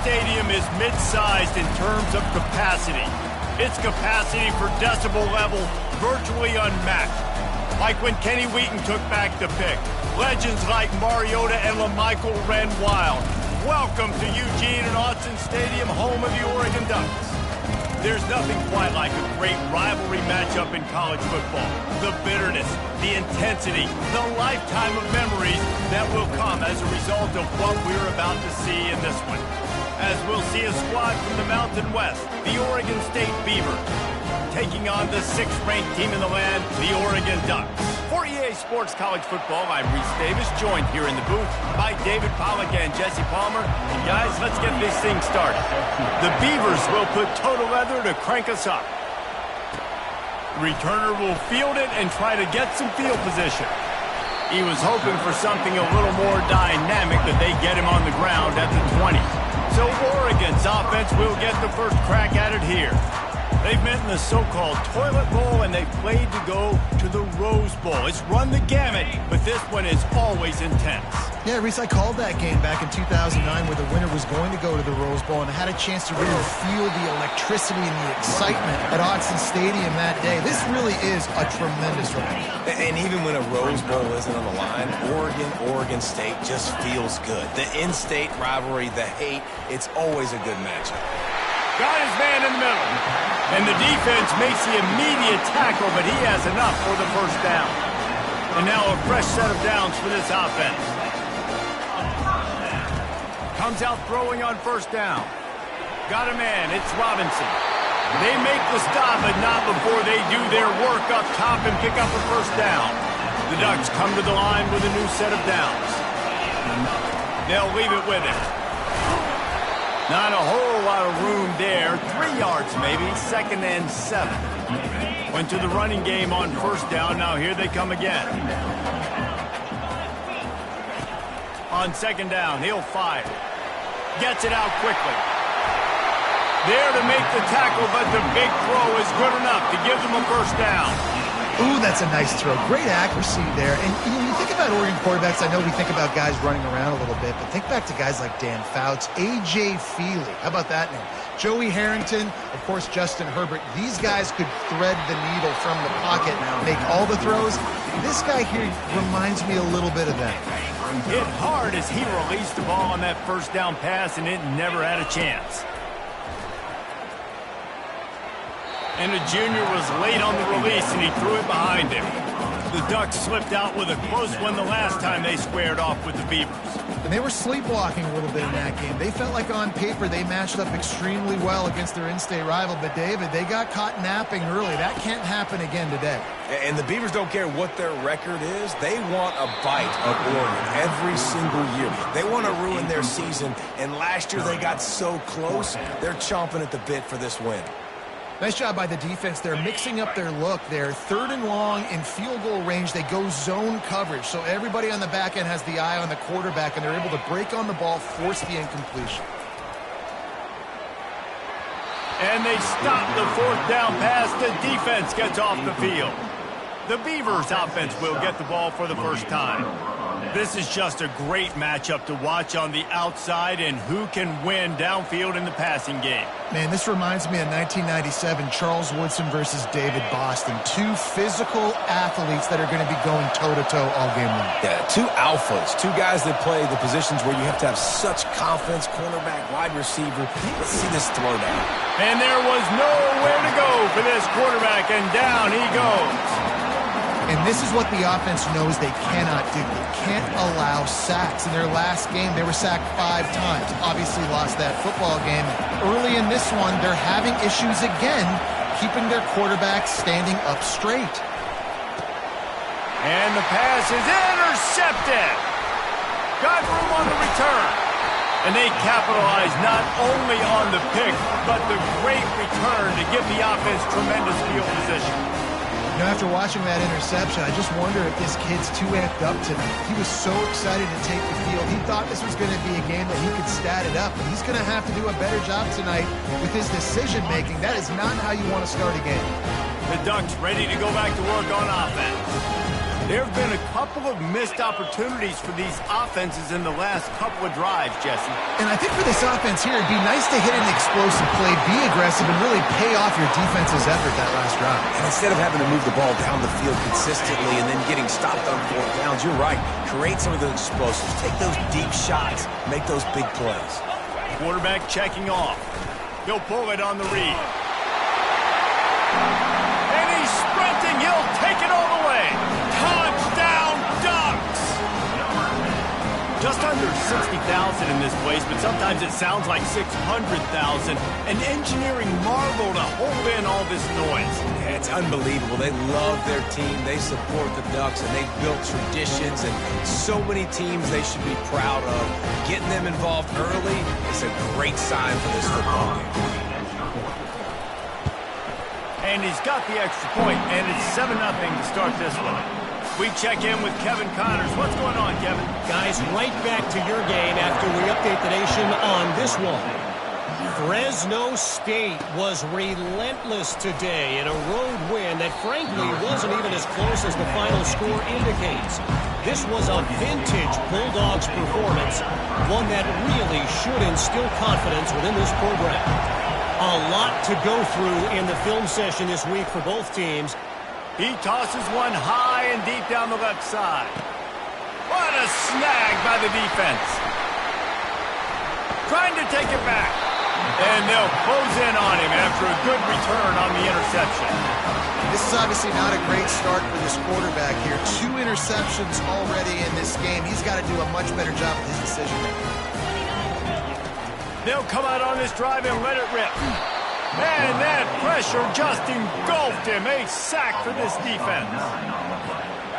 stadium is mid-sized in terms of capacity. Its capacity for decibel level virtually unmatched. Like when Kenny Wheaton took back the pick. Legends like Mariota and LaMichael ran wild. Welcome to Eugene and Autzen Stadium, home of the Oregon Ducks. There's nothing quite like a great rivalry matchup in college football. The bitterness, the intensity, the lifetime of memories that will come as a result of what we're about to see in this one. As we'll see a squad from the Mountain West, the Oregon State Beavers, taking on the 6th-ranked team in the land, the Oregon Ducks. For EA Sports College Football, I'm Reese Davis, joined here in the booth by David Pollack and Jesse Palmer. And guys, let's get this thing started. The Beavers will put total leather to crank us up. Returner will field it and try to get some field position. He was hoping for something a little more dynamic, but they get him on the ground at the 20. So Oregon's offense will get the first crack at it here. They've met in the so-called toilet bowl, and they've played to go to the Rose Bowl. It's run the gamut, but this one is always intense. Yeah, Reese, I called that game back in 2009 where the winner was going to go to the Rose Bowl, and I had a chance to really feel the electricity and the excitement at Autzen Stadium that day. This really is a tremendous ride. And even when a Rose Bowl isn't on the line, Oregon State just feels good. The in-state rivalry, the hate, it's always a good matchup. Got his man in the middle. And the defense makes the immediate tackle, but he has enough for the first down. And now a fresh set of downs for this offense. Comes out throwing on first down. Got a man. It's Robinson. They make the stop, but not before they do their work up top and pick up a first down. The Ducks come to the line with a new set of downs. They'll leave it with him. Not a whole lot of room there. 3 yards maybe. 2nd and 7. Went to the running game on first down. Now here they come again. On 2nd down, he'll fire. Gets it out quickly. There to make the tackle, but the big throw is good enough to give them a first down. Ooh, that's a nice throw. Great accuracy there. And you think about Oregon quarterbacks, I know we think about guys running around a little bit, but think back to guys like Dan Fouts, A.J. Feely. How about that name? Joey Harrington, of course, Justin Herbert. These guys could thread the needle from the pocket now, make all the throws. This guy here reminds me a little bit of that. Hit hard as he released the ball on that first down pass, and it never had a chance. And the junior was late on the release, and he threw it behind him. The Ducks slipped out with a close one the last time they squared off with the Beavers. And they were sleepwalking a little bit in that game. They felt like on paper they matched up extremely well against their in-state rival. But, David, they got caught napping early. That can't happen again today. And the Beavers don't care what their record is. They want a bite of Oregon every single year. They want to ruin their season. And last year they got so close, they're chomping at the bit for this win. Nice job by the defense. They're mixing up their look. They're 3rd and long in field goal range. They go zone coverage. So everybody on the back end has the eye on the quarterback, and they're able to break on the ball, force the incompletion. And they stop the 4th down pass. The defense gets off the field. The Beavers offense will get the ball for the first time. This is just a great matchup to watch on the outside, and who can win downfield in the passing game. Man, this reminds me of 1997, Charles Woodson versus David Boston. 2 physical athletes that are going to be going toe-to-toe all game long. Yeah, 2 alphas, 2 guys that play the positions where you have to have such confidence, cornerback, wide receiver. Let's see this throwdown. And there was nowhere to go for this quarterback, and down he goes. And this is what the offense knows they cannot do. They can't allow sacks. In their last game, they were sacked 5 times. Obviously lost that football game. Early in this one, they're having issues again, keeping their quarterback standing up straight. And the pass is intercepted. Got room on the return. And they capitalize not only on the pick, but the great return to give the offense tremendous field position. You know, after watching that interception, I just wonder if this kid's too amped up tonight. He was so excited to take the field. He thought this was going to be a game that he could stat it up, but he's going to have to do a better job tonight with his decision-making. That is not how you want to start a game. The Ducks ready to go back to work on offense. There have been a couple of missed opportunities for these offenses in the last couple of drives, Jesse. And I think for this offense here, it'd be nice to hit an explosive play, be aggressive, and really pay off your defense's effort that last drive. And instead of having to move the ball down the field consistently and then getting stopped on 4 downs, you're right. Create some of those explosives. Take those deep shots. Make those big plays. Quarterback checking off. He'll pull it on the read. And he's sprinting. He'll take it all the way. Touchdown Ducks! Just under 60,000 in this place, but sometimes it sounds like 600,000. An engineering marvel to hold in all this noise. Yeah, it's unbelievable. They love their team. They support the Ducks, and they've built traditions and so many teams they should be proud of. Getting them involved early is a great sign for this football game. And he's got the extra point, and it's 7-0 to start this one. We check in with Kevin Connors. What's going on, Kevin? Guys, right back to your game after we update the nation on this one. Fresno State was relentless today in a road win that frankly wasn't even as close as the final score indicates. This was a vintage Bulldogs performance, one that really should instill confidence within this program. A lot to go through in the film session this week for both teams. He tosses one high and deep down the left side. What a snag by the defense. Trying to take it back. And they'll close in on him after a good return on the interception. This is obviously not a great start for this quarterback here. 2 interceptions already in this game. He's got to do a much better job with his decision-making. They'll come out on this drive and let it rip. And that pressure just engulfed him. A sack for this defense.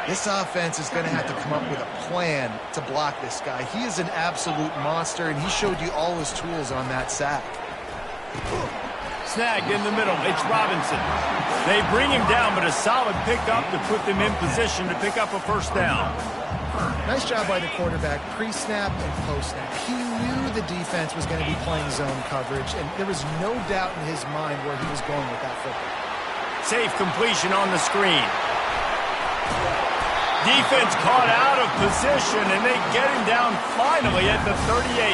This offense is going to have to come up with a plan to block this guy. He is an absolute monster, and he showed you all his tools on that sack. Snagged in the middle. It's Robinson. They bring him down, but a solid pickup to put them in position to pick up a first down. Nice job by the quarterback, pre-snap and post-snap. He knew the defense was going to be playing zone coverage, and there was no doubt in his mind where he was going with that football. Safe completion on the screen. Defense caught out of position, and they get him down finally at the 38.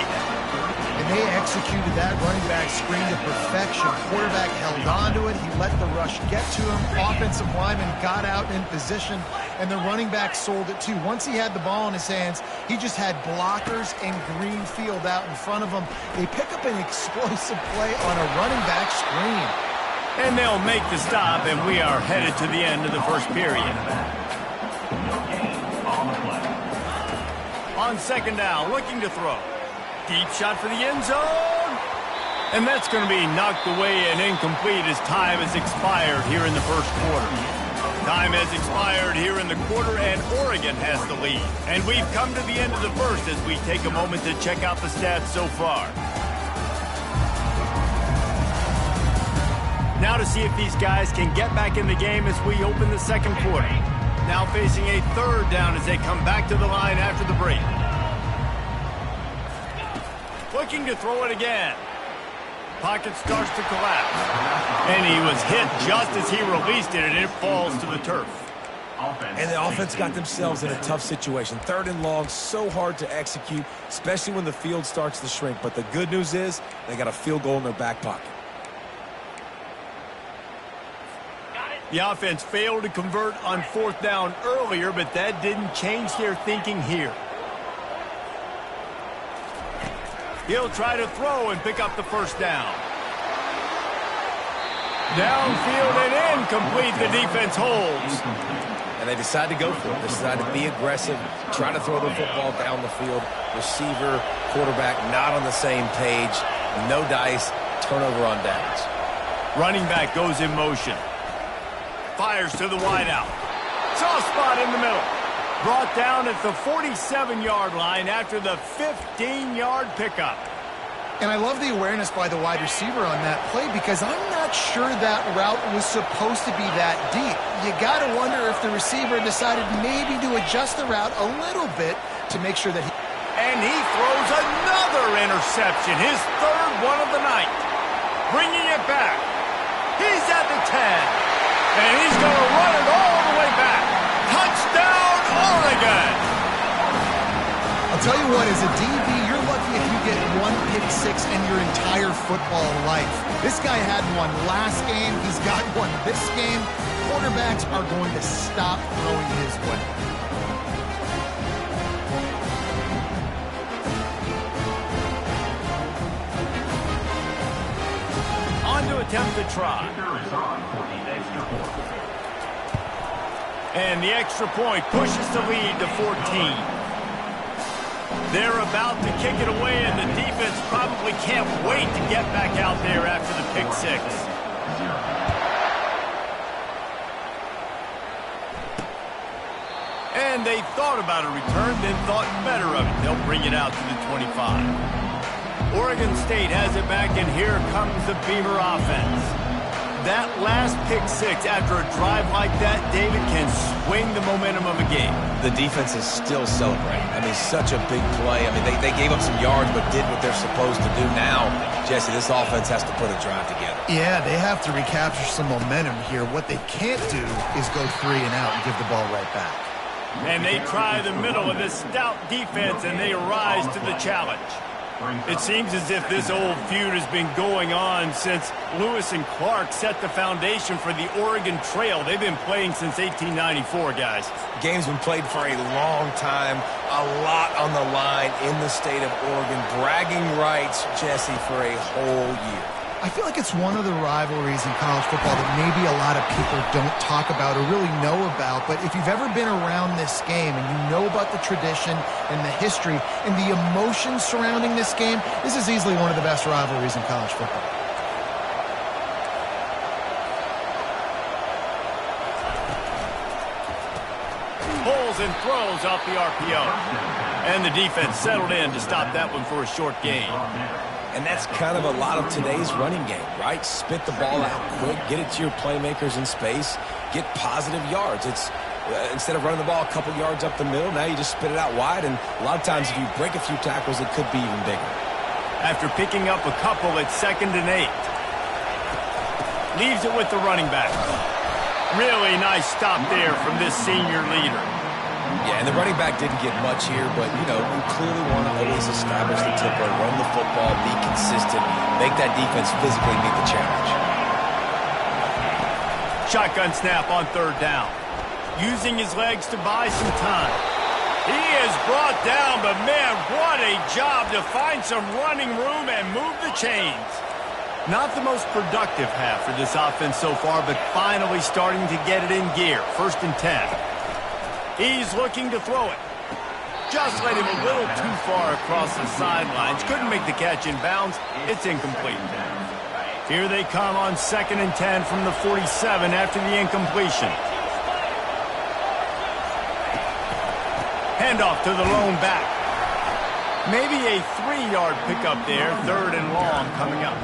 And they executed that running back screen to perfection. Quarterback held on to it. He let the rush get to him. Offensive lineman got out in position, and the running back sold it too. Once he had the ball in his hands, he just had blockers and green field out in front of him. They pick up an explosive play on a running back screen. And they'll make the stop, and we are headed to the end of the first period. On second down, looking to throw. Deep shot for the end zone. And that's going to be knocked away and incomplete as time has expired here in the first quarter. Time has expired here in the quarter, and Oregon has the lead. And we've come to the end of the first as we take a moment to check out the stats so far. Now to see if these guys can get back in the game as we open the second quarter. Now facing a third down as they come back to the line after the break. Looking to throw it again. Pocket starts to collapse. And he was hit just as he released it, and it falls to the turf. And the offense got themselves in a tough situation. 3rd and long, so hard to execute, especially when the field starts to shrink. But the good news is they got a field goal in their back pocket. The offense failed to convert on 4th down earlier, but that didn't change their thinking here. He'll try to throw and pick up the first down. Downfield and incomplete. The defense holds. And they decide to go for it. They decide to be aggressive, try to throw the football down the field. Receiver, quarterback not on the same page. No dice, turnover on downs. Running back goes in motion. Fires to the wideout. Soft spot in the middle. Brought down at the 47-yard line after the 15-yard pickup. And I love the awareness by the wide receiver on that play because I'm not sure that route was supposed to be that deep. You got to wonder if the receiver decided maybe to adjust the route a little bit to make sure that he... And he throws another interception, his 3rd one of the night. Bringing it back. He's at the 10. And he's going to run it all the way back. Touchdown! Oregon! I'll tell you what, as a DB, you're lucky if you get one pick six in your entire football life. This guy had one last game. He's got one this game. Quarterbacks are going to stop throwing his way. On to attempt the try. And the extra point pushes the lead to 14. They're about to kick it away, and the defense probably can't wait to get back out there after the pick six. And they thought about a return, then thought better of it. They'll bring it out to the 25. Oregon State has it back, and here comes the Beaver offense. That last pick six after a drive like that, David, can swing the momentum of a game. The defense is still celebrating. I mean, such a big play. I mean, they gave up some yards but did what they're supposed to do. Now, Jesse, this offense has to put a drive together. Yeah, they have to recapture some momentum here. What they can't do is go 3 and out and give the ball right back. And they try the middle of this stout defense, and they rise to the challenge. It seems as if this old feud has been going on since Lewis and Clark set the foundation for the Oregon Trail. They've been playing since 1894, guys. Game's been played for a long time, a lot on the line in the state of Oregon. Bragging rights, Jesse, for a whole year. I feel like it's one of the rivalries in college football that maybe a lot of people don't talk about or really know about. But if you've ever been around this game and you know about the tradition and the history and the emotion surrounding this game, this is easily one of the best rivalries in college football. Pulls and throws off the RPO. And the defense settled in to stop that one for a short gain. And that's kind of a lot of today's running game, right? Spit the ball out quick, get it to your playmakers in space, get positive yards. It's instead of running the ball a couple yards up the middle, now you just spit it out wide, and a lot of times if you break a few tackles, it could be even bigger. After picking up a couple, it's 2nd and 8. Leaves it with the running back. Really nice stop there from this senior leader. Yeah, and the running back didn't get much here, but, you know, you clearly want to always establish the tempo, run the football, be consistent, make that defense physically meet the challenge. Shotgun snap on 3rd down. Using his legs to buy some time. He is brought down, but, man, what a job to find some running room and move the chains. Not the most productive half for this offense so far, but finally starting to get it in gear. 1st and 10. He's looking to throw it. Just let him a little too far across the sidelines. Couldn't make the catch in bounds. It's incomplete. Here they come on 2nd and 10 from the 47 after the incompletion. Handoff to the lone back. Maybe a 3-yard pickup there. 3rd and long coming up.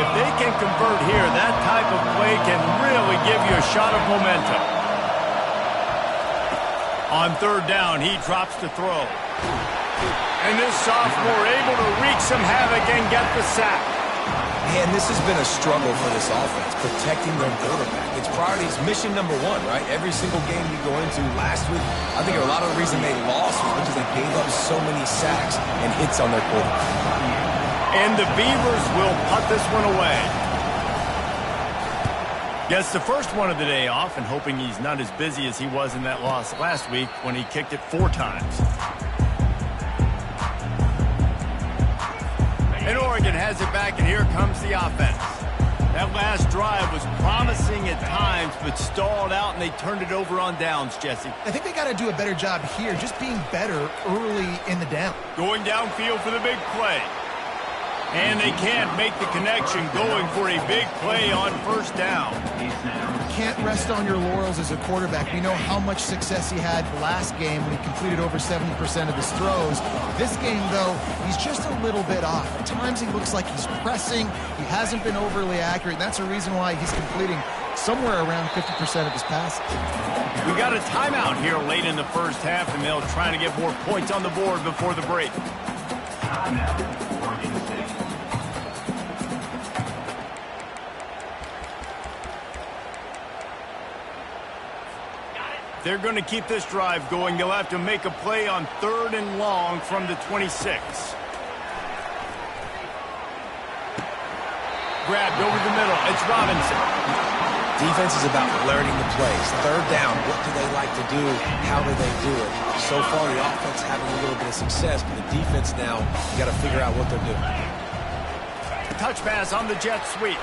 If they can convert here, that type of play can really give you a shot of momentum. On 3rd down, he drops to throw. And this sophomore able to wreak some havoc and get the sack. Man, this has been a struggle for this offense, protecting their quarterback. It's priorities, mission number 1, right? Every single game you go into last week, I think a lot of the reason they lost was because they gave up so many sacks and hits on their quarterback. And the Beavers will putt this one away. Gets the first one of the day off, and hoping he's not as busy as he was in that loss last week when he kicked it 4 times. And Oregon has it back, and here comes the offense. That last drive was promising at times, but stalled out, and they turned it over on downs, Jesse. I think they got to do a better job here, just being better early in the down. Going downfield for the big play. And they can't make the connection, going for a big play on 1st down. You can't rest on your laurels as a quarterback. We know how much success he had last game when he completed over 70% of his throws. This game, though, he's just a little bit off. At times he looks like he's pressing. He hasn't been overly accurate. That's a reason why he's completing somewhere around 50% of his passes. We got a timeout here late in the first half, and they'll try to get more points on the board before the break. If they're going to keep this drive going, they'll have to make a play on 3rd and long from the 26. Grabbed over the middle. It's Robinson. Defense is about learning the plays. 3rd down, what do they like to do? How do they do it? So far, the offense having a little bit of success, but the defense now, you got to figure out what they're doing. Touch pass on the jet sweep.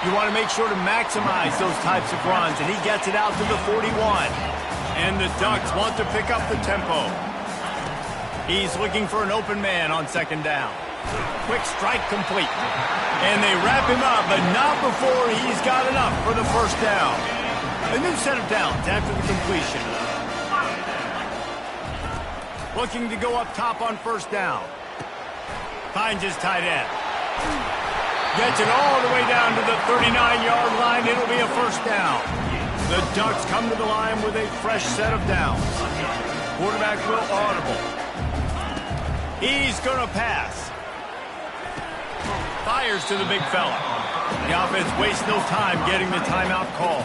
You want to make sure to maximize those types of runs, and he gets it out to the 41. And the Ducks want to pick up the tempo. He's looking for an open man on 2nd down. Quick strike complete. And they wrap him up, but not before he's got enough for the 1st down. A new set of downs after the completion. Looking to go up top on 1st down. Finds his tight end. Gets it all the way down to the 39-yard line. It'll be a 1st down. The Ducks come to the line with a fresh set of downs. Quarterback will audible. He's going to pass. Fires to the big fella. The offense wastes no time getting the timeout call.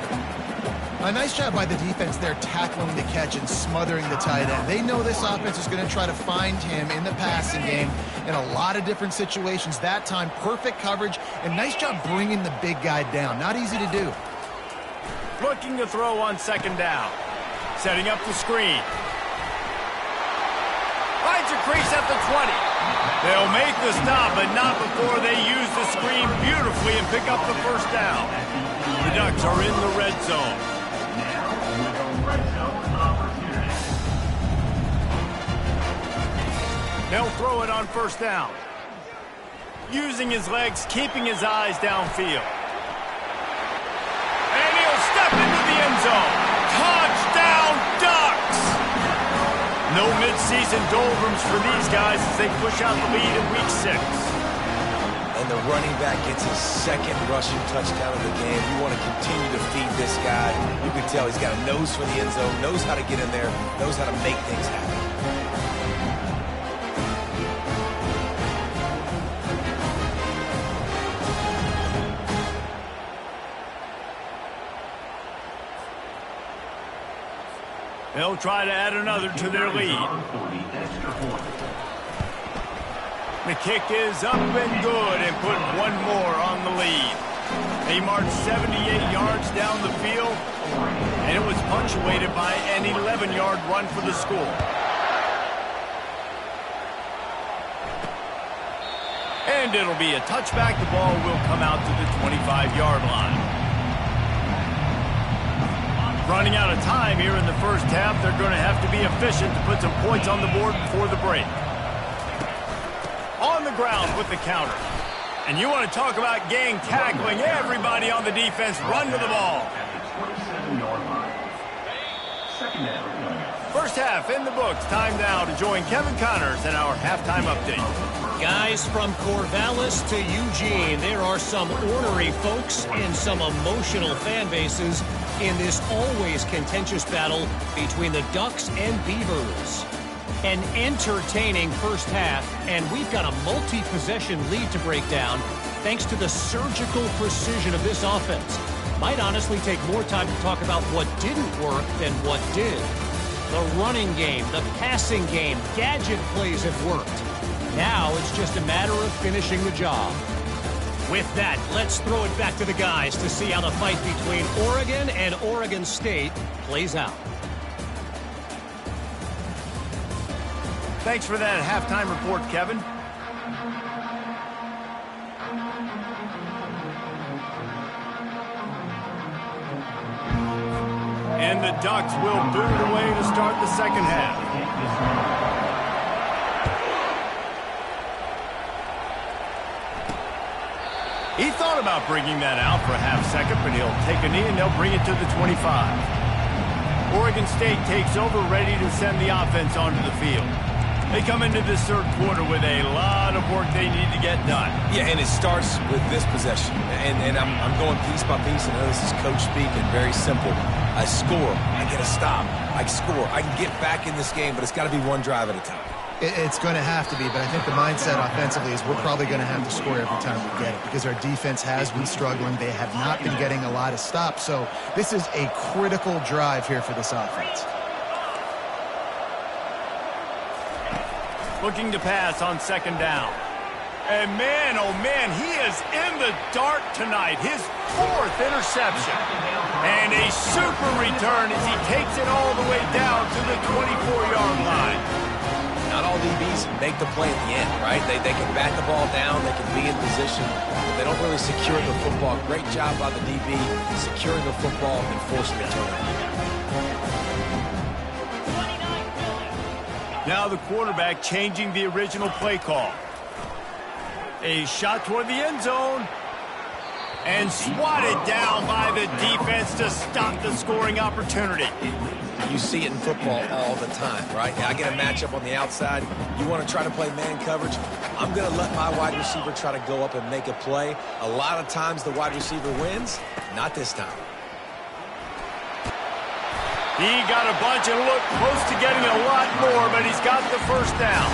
A nice job by the defense there tackling the catch and smothering the tight end. They know this offense is going to try to find him in the passing game in a lot of different situations. That time, perfect coverage, and nice job bringing the big guy down. Not easy to do. Looking to throw on 2nd down. Setting up the screen. Finds a crease at the 20. They'll make the stop, but not before they use the screen beautifully and pick up the 1st down. The Ducks are in the red zone. They'll throw it on 1st down. Using his legs, keeping his eyes downfield. And he'll step into the end zone. Touchdown, Ducks! No midseason doldrums for these guys as they push out the lead in Week 6. And the running back gets his 2nd rushing touchdown of the game. You want to continue to feed this guy. You can tell he's got a nose for the end zone, knows how to get in there, knows how to make things happen. They'll try to add another to their lead. The kick is up and good and put one more on the lead. They marched 78 yards down the field, and it was punctuated by an 11-yard run for the school. And it'll be a touchback. The ball will come out to the 25-yard line. Running out of time here in the 1st half. They're going to have to be efficient to put some points on the board before the break. On the ground with the counter. And you want to talk about gang tackling. Everybody on the defense run to the ball. 1st half in the books. Time now to join Kevin Connors in our halftime update. Guys, from Corvallis to Eugene, there are some ornery folks and some emotional fan bases in this always contentious battle between the Ducks and Beavers. An entertaining 1st half, and we've got a multi-possession lead to break down thanks to the surgical precision of this offense. Might honestly take more time to talk about what didn't work than what did. The running game, the passing game, gadget plays have worked. Now it's just a matter of finishing the job. With that, let's throw it back to the guys to see how the fight between Oregon and Oregon State plays out. Thanks for that halftime report, Kevin. And the Ducks will boot it away to start the 2nd half. He thought about bringing that out for a half second, but he'll take a knee and they'll bring it to the 25. Oregon State takes over, ready to send the offense onto the field. They come into this 3rd quarter with a lot of work they need to get done. Yeah, and it starts with this possession. And I'm going piece by piece. I know this is coach speaking, very simple. I score, I get a stop, I score. I can get back in this game, but it's got to be one drive at a time. It's going to have to be, but I think the mindset offensively is we're probably going to have to score every time we get it because our defense has been struggling. They have not been getting a lot of stops, so this is a critical drive here for this offense. Looking to pass on second down. And man, oh man, he is in the dark tonight. His 4th interception. And a super return as he takes it all the way down to the 24-yard line. Not all DBs make the play at the end, right? They can bat the ball down, they can be in position, but they don't really secure the football. Great job by the DB securing the football and forcing the turnover. Now the quarterback changing the original play call. A shot toward the end zone. And swatted down by the defense to stop the scoring opportunity. You see it in football all the time, right? I get a matchup on the outside. You want to try to play man coverage. I'm going to let my wide receiver try to go up and make a play. A lot of times the wide receiver wins. Not this time. He got a bunch and looked close to getting a lot more, but he's got the first down.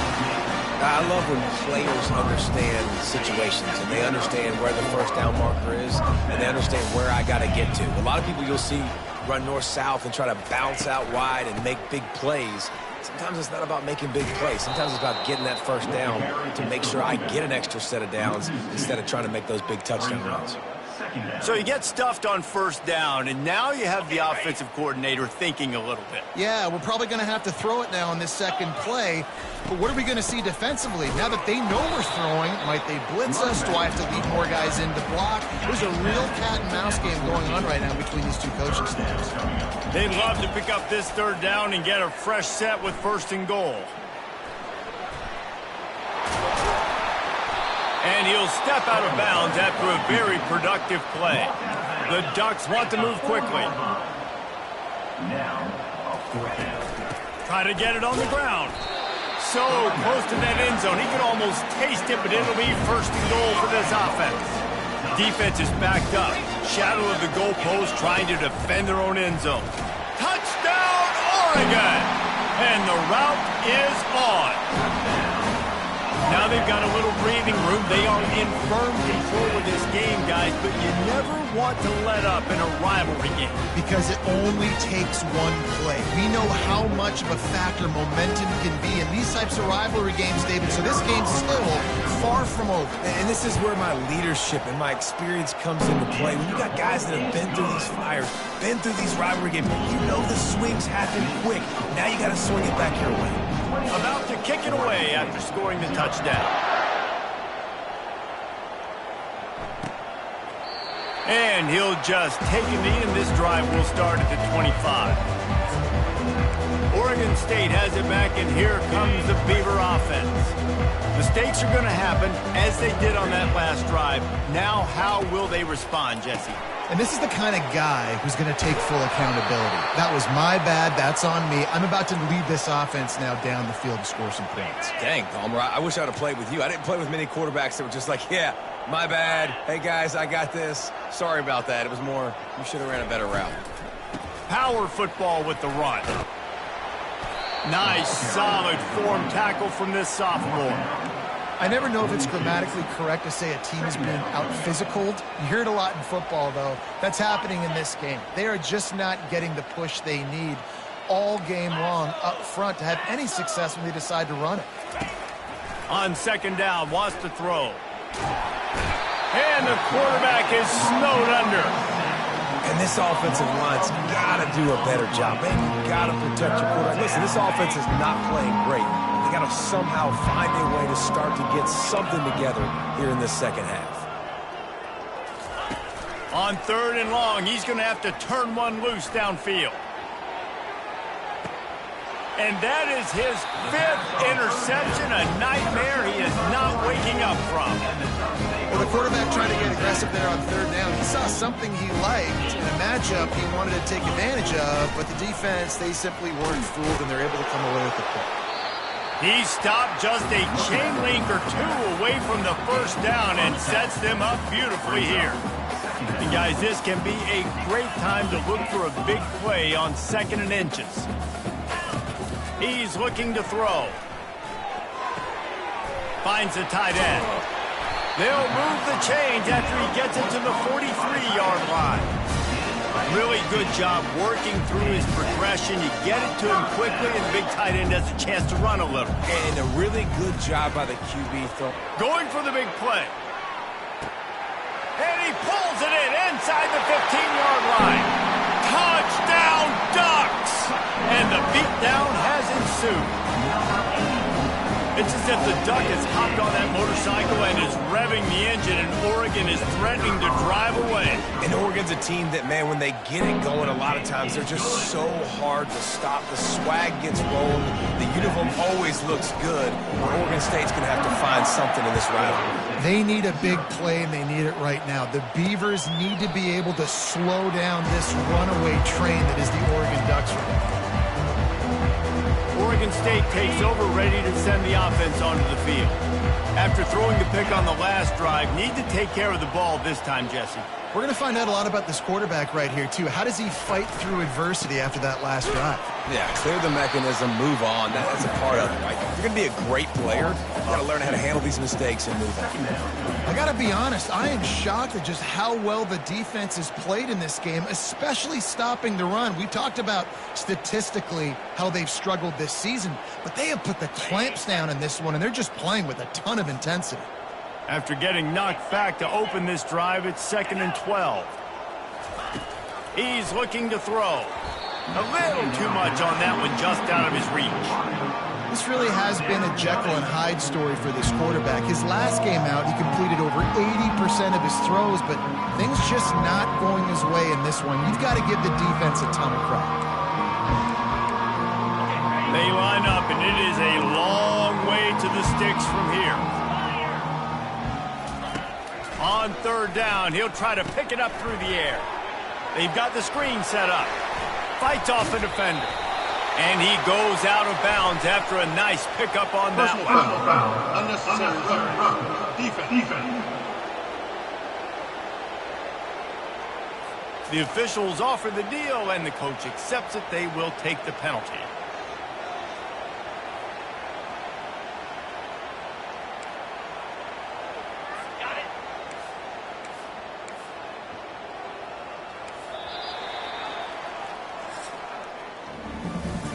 I love when players understand situations and they understand where the first down marker is and they understand where I got to get to. A lot of people you'll see run north-south and try to bounce out wide and make big plays. Sometimes it's not about making big plays. Sometimes it's about getting that first down to make sure I get an extra set of downs instead of trying to make those big touchdown runs. So you get stuffed on first down, and now you have the offensive coordinator thinking a little bit. Yeah, we're probably going to have to throw it now on this second play. But what are we going to see defensively? Now that they know we're throwing, might they blitz us? Do I have to lead more guys in to block? There's a real cat and mouse game going on right now between these two coaching staffs. They'd love to pick up this third down and get a fresh set with 1st and goal. And he'll step out of bounds after a very productive play. The Ducks want to move quickly. Try to get it on the ground. So close to that end zone. He could almost taste it, but it'll be 1st and goal for this offense. Defense is backed up. Shadow of the goalpost trying to defend their own end zone. Touchdown, Oregon! And the route is on. Now they've got a little breathing room. They are in firm control of this game, guys, but you never want to let up in a rivalry game. Because it only takes one play. We know how much of a factor momentum can be in these types of rivalry games, David, so this game's still far from over. And this is where my leadership and my experience comes into play. When you got guys that have been through these fires, been through these rivalry games, you know the swings happen quick. Now you got to swing it back your way. About to kick it away after scoring the touchdown. And he'll just take a knee, and this drive will start at the 25. Oregon State has it back, and here comes the Beaver offense. Mistakes are going to happen, as they did on that last drive. Now, how will they respond, Jesse? And this is the kind of guy who's going to take full accountability. That was my bad. That's on me. I'm about to lead this offense now down the field to score some points. Dang, Palmer, I wish I would have played with you. I didn't play with many quarterbacks that were just like, yeah, my bad. Hey, guys, I got this. Sorry about that. It was more, you should have ran a better route. Power football with the run. Nice, solid form tackle from this sophomore. I never know if it's grammatically correct to say a team has been out-physicaled. You hear it a lot in football, though. That's happening in this game. They are just not getting the push they need all game long up front to have any success when they decide to run it. On second down, wants to throw. And the quarterback is snowed under. And this offensive line's got to do a better job. They got to protect your quarterback. Listen, this offense is not playing great. They got to somehow find a way to start to get something together here in this second half. On 3rd and long, he's going to have to turn one loose downfield. And that is his 5th interception, a nightmare he is not waking up from. Well, the quarterback tried to get aggressive there on 3rd down. He saw something he liked in a matchup he wanted to take advantage of, but the defense, they simply weren't fooled, and they're able to come away with the play. He stopped just a chain link or two away from the first down and sets them up beautifully here. And guys, this can be a great time to look for a big play on 2nd and inches. He's looking to throw. Finds the tight end. They'll move the chains after he gets it to the 43-yard line. Really good job working through his progression. You get it to him quickly, and the big tight end has a chance to run a little. And a really good job by the QB throw. Going for the big play. And he pulls it in inside the 15-yard line. Touchdown, Ducks! And the beatdown has ensued. It's as if the Duck has hopped on that motorcycle and is revving the engine, and Oregon is threatening to drive away. And Oregon's a team that, man, when they get it going, a lot of times they're just so hard to stop. The swag gets rolling. The uniform always looks good. Oregon State's going to have to find something in this rivalry. They need a big play, and they need it right now. The Beavers need to be able to slow down this runaway train that is the Oregon Ducks right now. Oregon State takes over, ready to send the offense onto the field. After throwing the pick on the last drive, need to take care of the ball this time, Jesse. We're going to find out a lot about this quarterback right here, too. How does he fight through adversity after that last drive? Yeah, clear the mechanism, move on. That's a part of it, right? If you're going to be a great player, you got to learn how to handle these mistakes and move on. I got to be honest, I am shocked at just how well the defense has played in this game, especially stopping the run. We talked about statistically how they've struggled this season, but they have put the clamps down in this one, and they're just playing with a ton of intensity. After getting knocked back to open this drive, it's 2nd and 12. He's looking to throw. A little too much on that one, just out of his reach. This really has been a Jekyll and Hyde story for this quarterback. His last game out, he completed over 80% of his throws, but things just not going his way in this one. You've got to give the defense a ton of credit. They line up, and it is a long way to the sticks from here. On 3rd down, he'll try to pick it up through the air. They've got the screen set up. Fights off the defender. And he goes out of bounds after a nice pickup on that one. Unnecessary defense. The officials offer the deal, and the coach accepts it. They will take the penalty.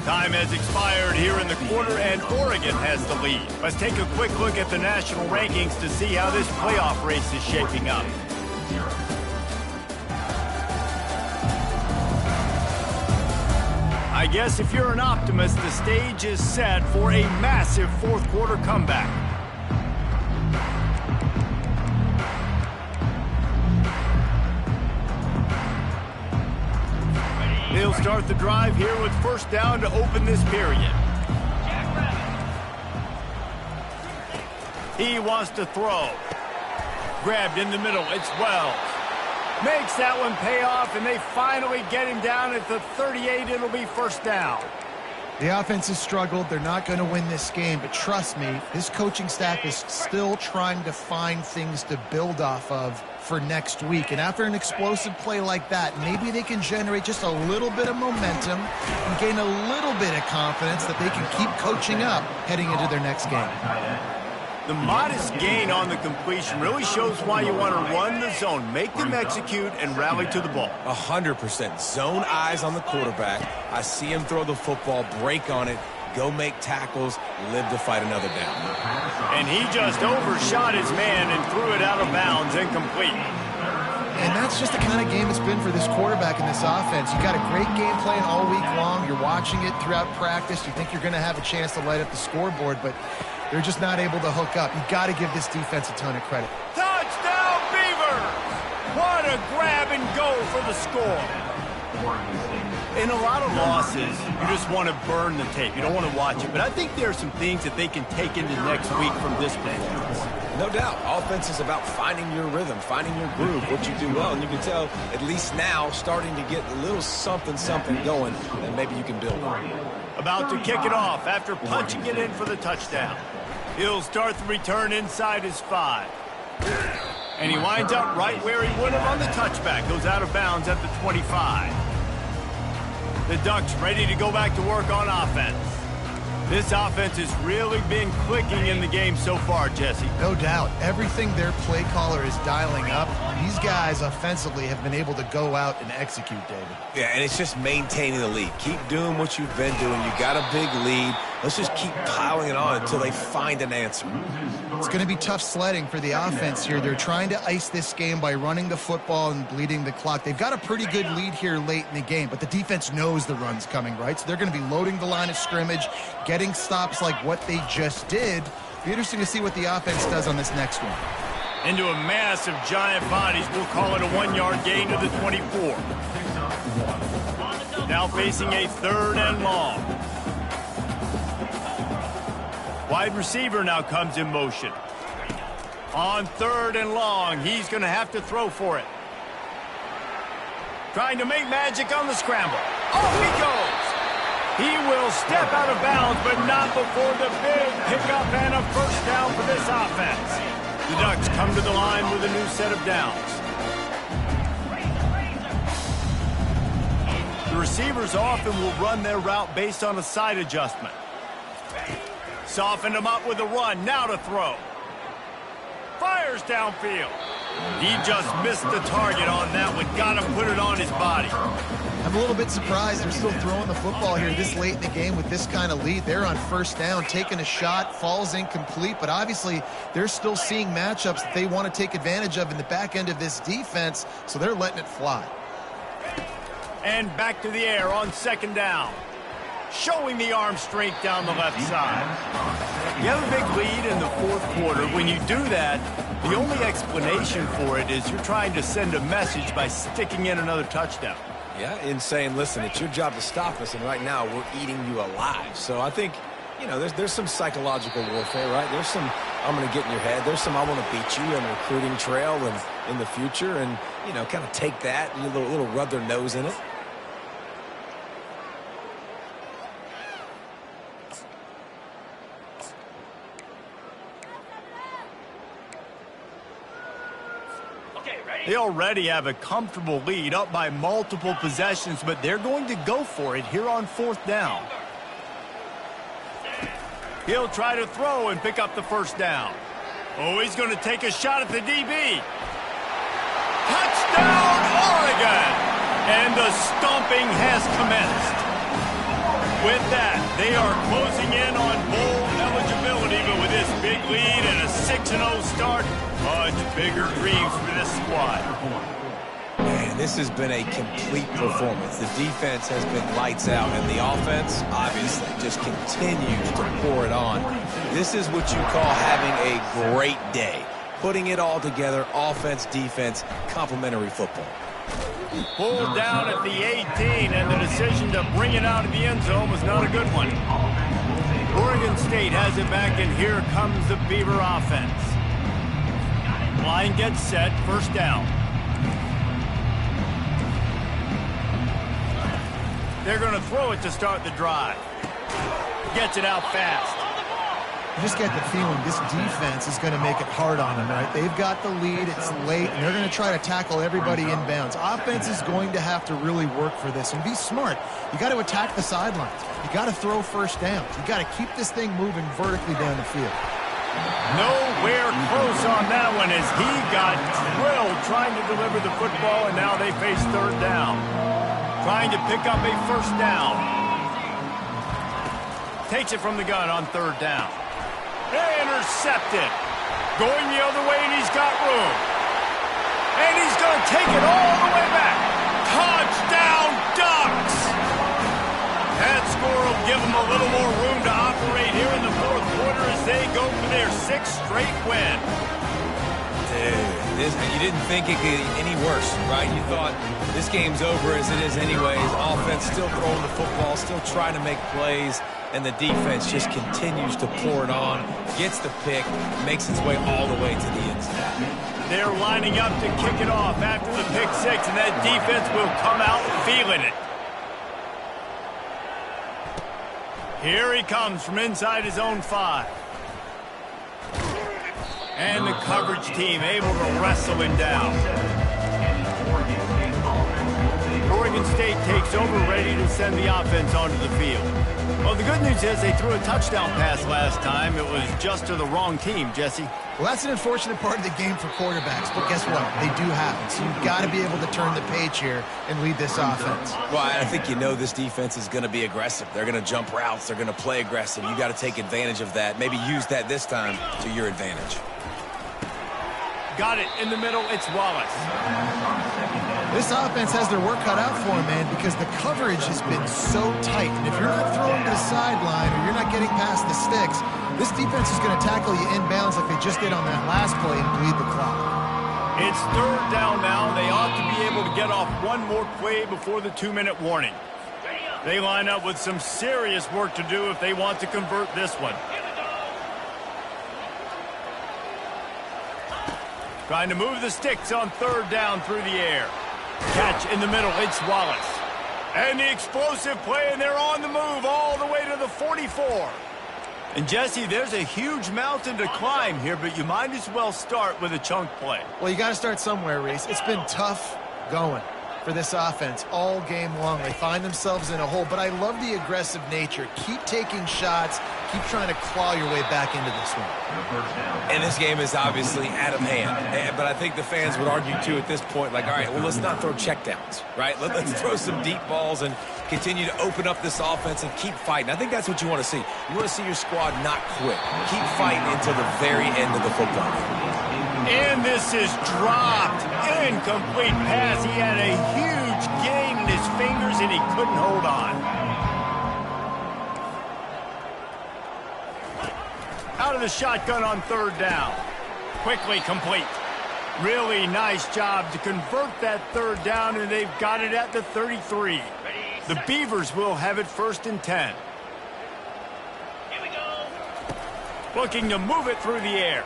Time has expired here in the quarter, and Oregon has the lead. Let's take a quick look at the national rankings to see how this playoff race is shaping up. I guess if you're an optimist, the stage is set for a massive fourth-quarter comeback. They'll start the drive here with 1st down to open this period. He wants to throw. Grabbed in the middle. It's Wells. Makes that one pay off, and they finally get him down at the 38. It'll be 1st down. The offense has struggled. They're not going to win this game, but trust me, this coaching staff is still trying to find things to build off of for next week. And after an explosive play like that, maybe they can generate just a little bit of momentum and gain a little bit of confidence that they can keep coaching up heading into their next game. The modest gain on the completion really shows why you want to run the zone, make them execute, and rally to the ball. 100%. Zone eyes on the quarterback. I see him throw the football, break on it, go make tackles, live to fight another down. And he just overshot his man and threw it out of bounds, incomplete. And that's just the kind of game it's been for this quarterback in this offense. You got a great game plan all week long. You're watching it throughout practice. You think you're going to have a chance to light up the scoreboard, but they're just not able to hook up. You got to give this defense a ton of credit. Touchdown, Beavers! What a grab and go for the score. In a lot of losses, you just want to burn the tape. You don't want to watch it. But I think there are some things that they can take into next week from this performance. No doubt. Offense is about finding your rhythm, finding your groove, what you do well. And you can tell, at least now, starting to get a little something going that maybe you can build on. About to kick it off after punching it in for the touchdown. He'll start the return inside his 5. And he winds up right where he would have on the touchback. Goes out of bounds at the 25. The Ducks ready to go back to work on offense. This offense has really been clicking in the game so far, Jesse. No doubt. Everything their play caller is dialing up, these guys offensively have been able to go out and execute, David. Yeah, and it's just maintaining the lead. Keep doing what you've been doing. You got a big lead. Let's just keep piling it on until they find an answer. It's going to be tough sledding for the offense here. They're trying to ice this game by running the football and bleeding the clock. They've got a pretty good lead here late in the game, but the defense knows the run's coming, right? So they're going to be loading the line of scrimmage, getting stops like what they just did. Be interesting to see what the offense does on this next one. Into a mass of giant bodies. We'll call it a 1-yard gain to the 24. Now facing a 3rd and long. Wide receiver now comes in motion. On 3rd and long, he's going to have to throw for it. Trying to make magic on the scramble. Off he goes. He will step out of bounds, but not before the big pickup and a first down for this offense. The Ducks come to the line with a new set of downs. The receivers often will run their route based on a side adjustment. Softened him up with a run, now to throw. Fires downfield. He just missed the target on that one. Got to put it on his body. I'm a little bit surprised they're still throwing the football here this late in the game with this kind of lead. They're on first down, taking a shot, falls incomplete, but obviously they're still seeing matchups that they want to take advantage of in the back end of this defense, so they're letting it fly. And back to the air on 2nd down. Showing the arm strength down the left side. You have a big lead in the 4th quarter. When you do that, the only explanation for it is you're trying to send a message by sticking in another touchdown. Yeah, in saying, listen, it's your job to stop us, and right now we're eating you alive. So I think, you know, there's some psychological warfare, right? There's some, I'm going to get in your head. There's some, I want to beat you on the recruiting trail and in the future, and, you know, kind of take that and a little rub their nose in it. They already have a comfortable lead, up by multiple possessions, but they're going to go for it here on 4th down. He'll try to throw and pick up the first down. Oh, he's going to take a shot at the DB. Touchdown, Oregon! And the stomping has commenced. With that, they are closing in on bowl eligibility, but with this big lead and a 6-0 start, much bigger dreams for this squad. Man, this has been a complete performance. The defense has been lights out, and the offense, obviously, just continues to pour it on. This is what you call having a great day. Putting it all together, offense, defense, complementary football. Pulled down at the 18, and the decision to bring it out of the end zone was not a good one. Oregon State has it back, and here comes the Beaver offense. Line gets set, first down. They're going to throw it to start the drive. Gets it out fast. You just get the feeling this defense is going to make it hard on them, right? They've got the lead, it's late, and they're going to try to tackle everybody inbounds. Offense is going to have to really work for this and be smart. You got to attack the sidelines. You got to throw first downs. You got to keep this thing moving vertically down the field. Nowhere close on that one as he got drilled trying to deliver the football, and now they face 3rd down. Trying to pick up a first down. Takes it from the gun on 3rd down. Intercepted. Going the other way, and he's got room. And he's going to take it all the way back. Touchdown, Ducks! That score will give them a little more room to operate here in the 4th quarter as they go for their 6th straight win. Dude, you didn't think it could get any worse, right? You thought this game's over as it is anyways. Offense still throwing the football, still trying to make plays, and the defense just continues to pour it on, gets the pick, makes its way all the way to the end zone. They're lining up to kick it off after the pick 6, and that defense will come out feeling it. Here he comes from inside his own 5. And the coverage team able to wrestle him down. Oregon State takes over, ready to send the offense onto the field. Well, the good news is they threw a touchdown pass last time. It was just to the wrong team, Jesse. Well, that's an unfortunate part of the game for quarterbacks, but guess what? They do happen. So you've got to be able to turn the page here and lead this offense. Well, I think you know this defense is going to be aggressive. They're going to jump routes. They're going to play aggressive. You got to take advantage of that. Maybe use that this time to your advantage. Got it in the middle. It's Wallace. This offense has their work cut out for them, man, because the coverage has been so tight. And if you're not throwing to the sideline or you're not getting past the sticks, this defense is going to tackle you inbounds like they just did on that last play and bleed the clock. It's third down now. They ought to be able to get off one more play before the 2-minute warning. They line up with some serious work to do if they want to convert this one. Trying to move the sticks on third down through the air. Catch in the middle, it's Wallace. And the explosive play, and they're on the move all the way to the 44. And Jesse, there's a huge mountain to climb here, but you might as well start with a chunk play. Well, you got to start somewhere, Reese. It's been tough going for this offense all game long. They find themselves in a hole, but I love the aggressive nature. Keep taking shots. Keep trying to claw your way back into this one. And this game is obviously out of hand. But I think the fans would argue, too, at this point, like, all right, well, let's not throw checkdowns, right? Let's throw some deep balls and continue to open up this offense and keep fighting. I think that's what you want to see. You want to see your squad not quit. Keep fighting until the very end of the football game. And this is dropped. Incomplete pass. He had a huge gain in his fingers, and he couldn't hold on. Out of the shotgun on third down. Quickly complete. Really nice job to convert that third down, and they've got it at the 33. The Beavers will have it 1st and 10. Here we go. Looking to move it through the air.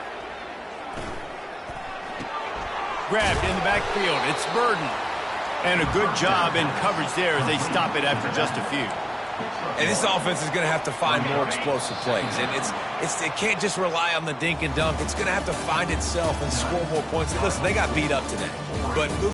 Grabbed in the backfield. It's Burden. And a good job in coverage there as they stop it after just a few. And this offense is going to have to find more explosive plays. And it can't just rely on the dink and dunk. It's going to have to find itself and score more points. Listen, they got beat up today. But